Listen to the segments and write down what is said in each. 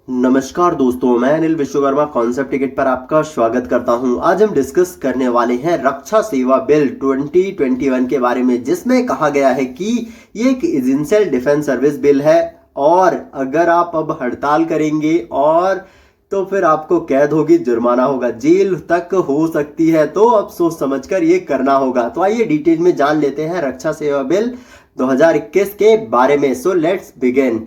नमस्कार दोस्तों, मैं अनिल विश्वकर्मा कॉन्सेप्ट टिकट पर आपका स्वागत करता हूं। आज हम डिस्कस करने वाले हैं रक्षा सेवा बिल 2021 के बारे में, जिसमें कहा गया है कि ये एक एसेंशियल डिफेंस सर्विस बिल है और अगर आप अब हड़ताल करेंगे और तो फिर आपको कैद होगी, जुर्माना होगा, जेल तक हो सकती है। तो अब सोच समझकर ये करना होगा। तो आइए डिटेल में जान लेते हैं रक्षा सेवा बिल 2021 के बारे में। So let's begin.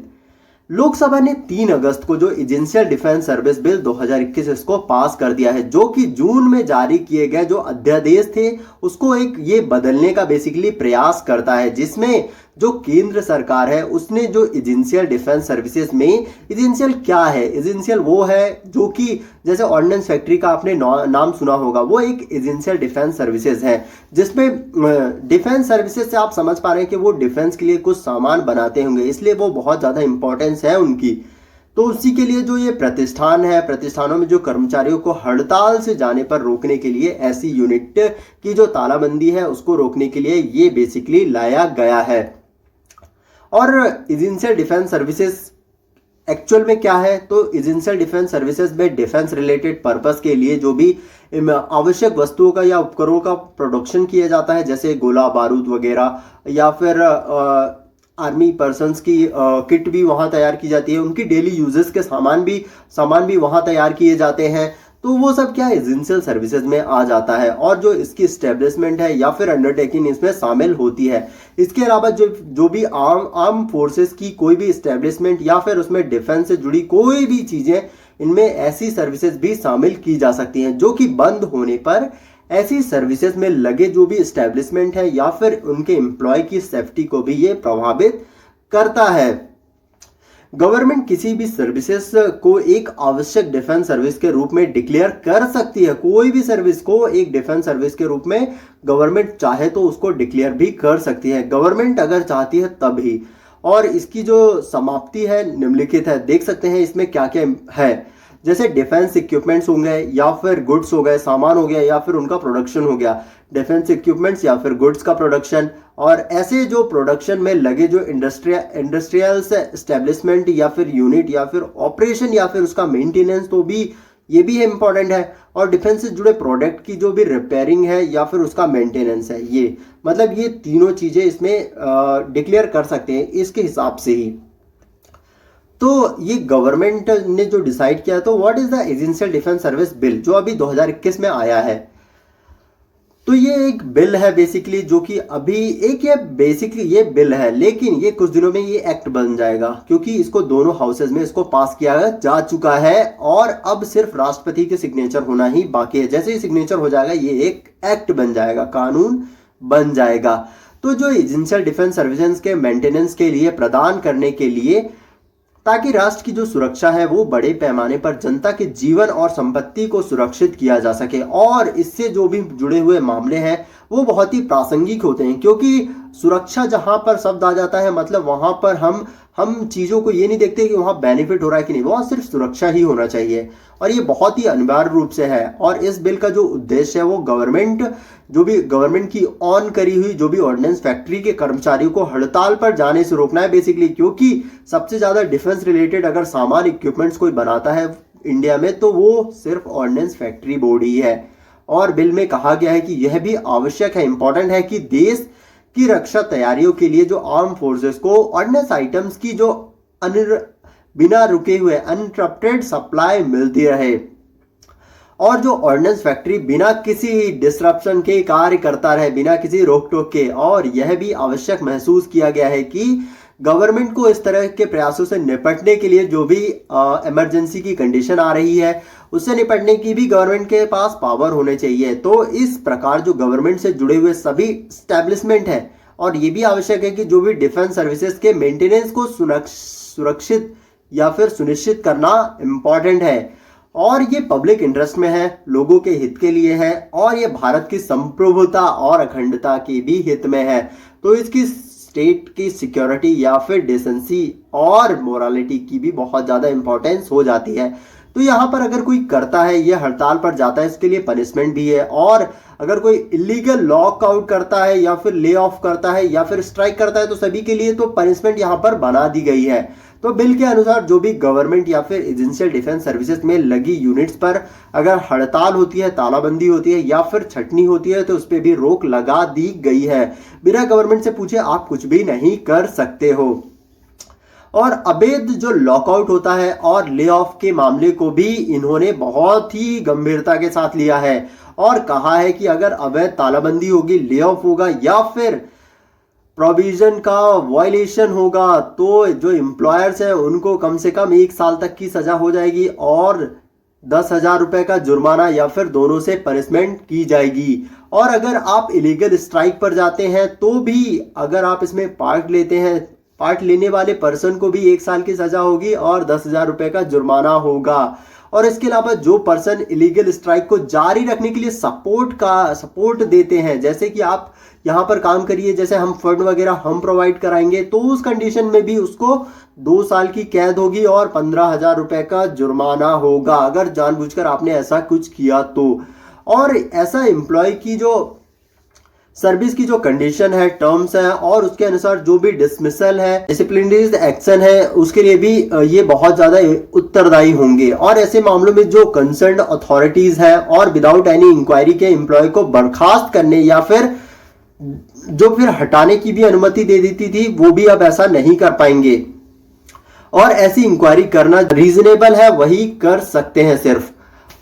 लोकसभा ने 3 अगस्त को जो एजेंशियल डिफेंस सर्विस बिल 2021 इसको पास कर दिया है, जो कि जून में जारी किए गए जो अध्यादेश थे उसको एक ये बदलने का बेसिकली प्रयास करता है, जिसमें जो केंद्र सरकार है उसने जो एजेंशियल डिफेंस सर्विसेज में एजेंशियल क्या है, एजेंशियल वो है जो कि जैसे ऑर्डिनेंस फैक्ट्री का आपने नाम सुना होगा, वो एक एजेंशियल डिफेंस सर्विसेज है, जिसमें डिफेंस सर्विसेज से आप समझ पा रहे हैं कि वो डिफेंस के लिए कुछ सामान बनाते होंगे, इसलिए वो बहुत ज़्यादा इंपॉर्टेंस है उनकी। तो उसी के लिए जो ये प्रतिष्ठान है, प्रतिष्ठानों में जो कर्मचारियों को हड़ताल से जाने पर रोकने के लिए ऐसी यूनिट की जो तालाबंदी है उसको रोकने के लिए ये बेसिकली लाया गया है। और एजेंशियल डिफेंस सर्विसेज एक्चुअल में क्या है, तो एजेंशियल डिफेंस सर्विसेज में डिफेंस रिलेटेड पर्पस के लिए जो भी आवश्यक वस्तुओं का या उपकरणों का प्रोडक्शन किया जाता है, जैसे गोला बारूद वगैरह, या फिर आर्मी पर्सन्स की किट भी वहाँ तैयार की जाती है, उनकी डेली यूजेस के सामान भी वहाँ तैयार किए जाते हैं। तो वो सब क्या एजेंशियल सर्विसेज में आ जाता है और जो इसकी स्टेब्लिशमेंट है या फिर अंडरटेकिंग इसमें शामिल होती है। इसके अलावा जो भी आर्म फोर्सेस की कोई भी स्टेब्लिशमेंट या फिर उसमें डिफेंस से जुड़ी कोई भी चीजें, इनमें ऐसी सर्विसेज भी शामिल की जा सकती हैं, जो कि बंद होने पर ऐसी सर्विसेज में लगे जो भी स्टैब्लिशमेंट है या फिर उनके एम्प्लॉय की सेफ्टी को भी ये प्रभावित करता है। गवर्नमेंट किसी भी सर्विसेज को एक आवश्यक डिफेंस सर्विस के रूप में डिक्लेयर कर सकती है। कोई भी सर्विस को एक डिफेंस सर्विस के रूप में गवर्नमेंट चाहे तो उसको डिक्लेयर भी कर सकती है, गवर्नमेंट अगर चाहती है तभी। और इसकी जो समाप्ति है निम्नलिखित है, देख सकते हैं इसमें क्या क्या है, जैसे डिफेंस इक्विपमेंट्स हो गए या फिर गुड्स हो गए, सामान हो गया या फिर उनका प्रोडक्शन हो गया, डिफेंस इक्विपमेंट्स या फिर गुड्स का प्रोडक्शन, और ऐसे जो प्रोडक्शन में लगे जो इंडस्ट्रियल एस्टेब्लिशमेंट या फिर यूनिट या फिर ऑपरेशन या फिर उसका मेंटेनेंस, तो भी ये भी इंपॉर्टेंट है। और डिफेंस से जुड़े प्रोडक्ट की जो भी रिपेयरिंग है या फिर उसका मेंटेनेंस है, ये मतलब ये तीनों चीजें इसमें डिक्लेयर कर सकते हैं इसके हिसाब से ही। तो ये गवर्नमेंट ने जो डिसाइड किया, तो what is the essential defence service bill जो अभी 2021 में आया है। तो ये एक बिल है बेसिकली, जो कि अभी ये बिल है, लेकिन ये कुछ दिनों में ये एक्ट बन जाएगा, क्योंकि इसको दोनों हाउसेज में इसको पास किया जा चुका है और अब सिर्फ राष्ट्रपति के सिग्नेचर होना ही बाकी है। जैसे ही सिग्नेचर हो जाएगा ये एक एक्ट बन जाएगा, कानून बन जाएगा। तो जो एजेंशियल डिफेंस सर्विसेज के मेंटेनेंस के लिए प्रदान करने के लिए, ताकि राष्ट्र की जो सुरक्षा है वो बड़े पैमाने पर जनता के जीवन और संपत्ति को सुरक्षित किया जा सके, और इससे जो भी जुड़े हुए मामले हैं वो बहुत ही प्रासंगिक होते हैं, क्योंकि सुरक्षा जहां पर शब्द आ जाता है मतलब वहां पर हम चीजों को ये नहीं देखते कि वहां बेनिफिट हो रहा है कि नहीं, वहां सिर्फ सुरक्षा ही होना चाहिए, और ये बहुत ही अनिवार्य रूप से है। और इस बिल का जो उद्देश्य है वो गवर्नमेंट की ऑन करी हुई जो भी ऑर्डिनेंस फैक्ट्री के कर्मचारियों को हड़ताल पर जाने से रोकना है बेसिकली, क्योंकि सबसे ज्यादा डिफेंस रिलेटेड अगर सामान इक्विपमेंट्स कोई बनाता है इंडिया में तो वो सिर्फ ऑर्डिनेंस फैक्ट्री बोर्ड ही है। और बिल में कहा गया है कि यह भी आवश्यक है, इंपॉर्टेंट है कि देश की रक्षा तैयारियों के लिए जो आर्म फोर्सेस को ऑर्डिनेंस आइटम्स की जो बिना रुके हुए अनइंटरप्टेड सप्लाई मिलती रहे, और जो ऑर्डिनेंस फैक्ट्री बिना किसी डिसरप्शन के कार्य करता रहे, बिना किसी रोक टोक के। और यह भी आवश्यक महसूस किया गया है कि गवर्नमेंट को इस तरह के प्रयासों से निपटने के लिए जो भी इमरजेंसी की कंडीशन आ रही है उससे निपटने की भी गवर्नमेंट के पास पावर होने चाहिए। तो इस प्रकार जो गवर्नमेंट से जुड़े हुए सभी स्टैब्लिशमेंट है, और ये भी आवश्यक है कि जो भी डिफेंस सर्विसेज के मेंटेनेंस को सुरक्षित या फिर सुनिश्चित करना इंपॉर्टेंट है, और ये पब्लिक इंटरेस्ट में है, लोगों के हित के लिए है, और ये भारत की संप्रभुता और अखंडता के भी हित में है। तो इसकी स्टेट की सिक्योरिटी या फिर डिसेंसी और मोरालिटी की भी बहुत ज़्यादा इंपॉर्टेंस हो जाती है। तो यहाँ पर अगर कोई करता है, ये हड़ताल पर जाता है, इसके लिए पनिशमेंट भी है, और अगर कोई इलीगल लॉकआउट करता है या फिर ले ऑफ करता है या फिर स्ट्राइक करता है तो सभी के लिए तो पनिशमेंट यहाँ पर बना दी गई है। तो बिल के अनुसार जो भी गवर्नमेंट या फिर एजेंशियल डिफेंस सर्विसेज में लगी यूनिट्स पर अगर हड़ताल होती है, तालाबंदी होती है या फिर छटनी होती है तो उस पर भी रोक लगा दी गई है। बिना गवर्नमेंट से पूछे आप कुछ भी नहीं कर सकते हो। और अवैध जो लॉकआउट होता है और ले ऑफ के मामले को भी इन्होंने बहुत ही गंभीरता के साथ लिया है और कहा है कि अगर अवैध तालाबंदी होगी, ले ऑफ होगा या फिर प्रोविजन का वायलेशन होगा तो जो एम्प्लॉयर्स हैं उनको कम से कम 1 साल तक की सजा हो जाएगी और 10,000 रुपए का जुर्माना या फिर दोनों से पनिशमेंट की जाएगी। और अगर आप इलीगल स्ट्राइक पर जाते हैं तो भी अगर आप इसमें पार्ट लेते हैं, पार्ट लेने वाले पर्सन को भी 1 साल की सजा होगी और 10,000 रुपए का जुर्माना होगा। और इसके अलावा जो पर्सन इलीगल स्ट्राइक को जारी रखने के लिए सपोर्ट देते हैं, जैसे कि आप यहाँ पर काम करिए, जैसे हम फंड वगैरह हम प्रोवाइड कराएंगे, तो उस कंडीशन में भी उसको 2 साल की कैद होगी और 15,000 रुपए का जुर्माना होगा अगर जानबूझकर आपने ऐसा कुछ किया तो। और ऐसा एम्प्लॉय की जो सर्विस की जो कंडीशन है, टर्म्स है और उसके अनुसार जो भी डिसमिसल है, डिसिप्लिनरी एक्शन है, उसके लिए भी ये बहुत ज्यादा उत्तरदायी होंगे। और ऐसे मामलों में जो कंसर्न अथॉरिटीज है और विदाउट एनी इंक्वायरी के एम्प्लॉय को बर्खास्त करने या फिर हटाने की भी अनुमति दे देती थी, वो भी अब ऐसा नहीं कर पाएंगे। और ऐसी इंक्वायरी करना रीजनेबल है, वही कर सकते हैं सिर्फ।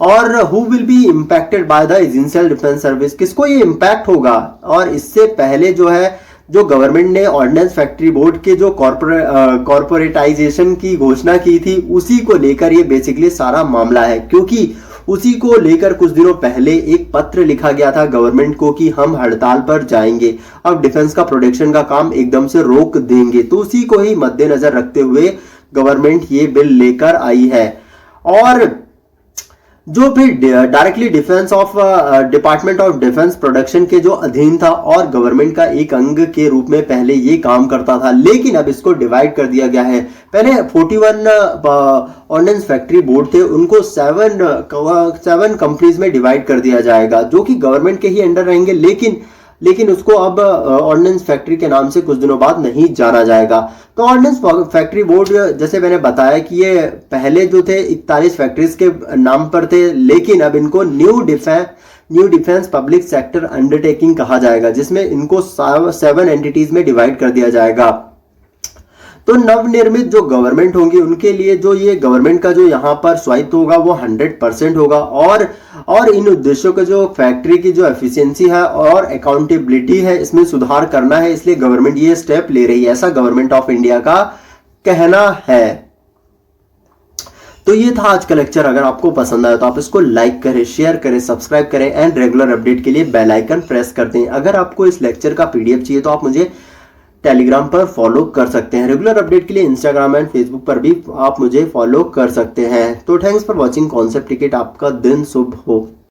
और who will be impacted by the essential defence service, किसको ये इम्पैक्ट होगा। और इससे पहले जो गवर्नमेंट ने ऑर्डिनेंस फैक्ट्री बोर्ड के जो कॉर्पोरेटाइजेशन की घोषणा की थी, उसी को लेकर ये बेसिकली सारा मामला है, क्योंकि उसी को लेकर कुछ दिनों पहले एक पत्र लिखा गया था गवर्नमेंट को कि हम हड़ताल पर जाएंगे, अब डिफेंस का प्रोडक्शन का काम एकदम से रोक देंगे। तो उसी को ही मद्देनजर रखते हुए गवर्नमेंट ये बिल लेकर आई है। और जो फिर directly department of defence production के जो अधीन था और गवर्नमेंट का एक अंग के रूप में पहले ये काम करता था, लेकिन अब इसको डिवाइड कर दिया गया है। पहले 41 ऑर्डिनेंस फैक्ट्री बोर्ड थे, उनको 7 कंपनीज में डिवाइड कर दिया जाएगा जो कि गवर्नमेंट के ही अंडर रहेंगे, लेकिन उसको अब ऑर्डिनेंस फैक्ट्री के नाम से कुछ दिनों बाद नहीं जाना जाएगा। तो ऑर्डिनेंस फैक्ट्री बोर्ड, जैसे मैंने बताया कि ये पहले जो थे 41 फैक्ट्रीज के नाम पर थे, लेकिन अब इनको new defence public sector undertaking कहा जाएगा, जिसमें इनको 7 एंटिटीज में डिवाइड कर दिया जाएगा। तो नवनिर्मित जो गवर्नमेंट होंगी उनके लिए जो ये गवर्नमेंट का जो यहाँ पर स्वायत्त होगा वो 100% होगा। और इन उद्देश्यों के जो फैक्ट्री की जो एफिशिएंसी है और अकाउंटेबिलिटी है, इसमें सुधार करना है, इसलिए गवर्नमेंट ये स्टेप ले रही है, ऐसा गवर्नमेंट ऑफ इंडिया का कहना है। तो ये था आज का लेक्चर। अगर आपको पसंद आया तो आप इसको लाइक करें, शेयर करें, सब्सक्राइब करें एंड रेगुलर अपडेट के लिए बेल आइकन प्रेस कर दें। अगर आपको इस लेक्चर का PDF चाहिए तो आप मुझे टेलीग्राम पर फॉलो कर सकते हैं। रेगुलर अपडेट के लिए इंस्टाग्राम एंड फेसबुक पर भी आप मुझे फॉलो कर सकते हैं। तो thanks for watching concept ticket. आपका दिन शुभ हो।